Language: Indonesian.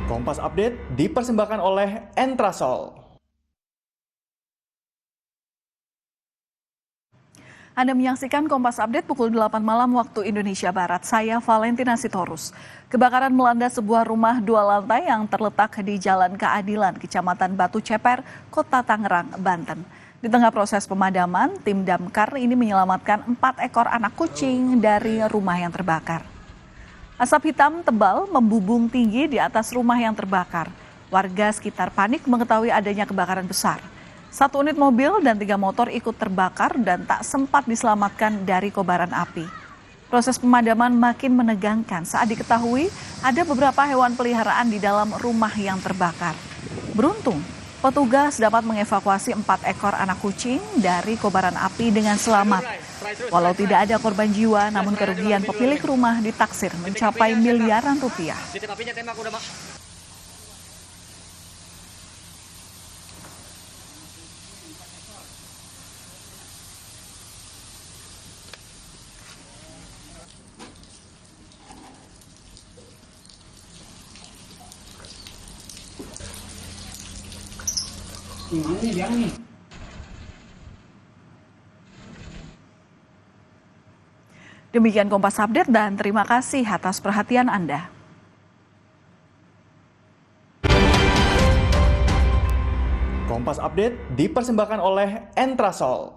Kompas Update dipersembahkan oleh Entrasol. Anda menyaksikan Kompas Update pukul 8 malam waktu Indonesia Barat. Saya Valentina Sitorus. Kebakaran melanda sebuah rumah 2 lantai yang terletak di Jalan Keadilan, Kecamatan Batu Ceper, Kota Tangerang, Banten. Di tengah proses pemadaman, tim damkar ini menyelamatkan 4 ekor anak kucing dari rumah yang terbakar. Asap hitam tebal membubung tinggi di atas rumah yang terbakar. Warga sekitar panik mengetahui adanya kebakaran besar. 1 unit mobil dan 3 motor ikut terbakar dan tak sempat diselamatkan dari kobaran api. Proses pemadaman makin menegangkan saat diketahui ada beberapa hewan peliharaan di dalam rumah yang terbakar. Beruntung, petugas dapat mengevakuasi 4 ekor anak kucing dari kobaran api dengan selamat. Walau tidak ada korban jiwa, namun kerugian pemilik rumah ditaksir mencapai miliaran rupiah. Demikian Kompas Update dan terima kasih atas perhatian Anda. Kompas Update dipersembahkan oleh Entrasol.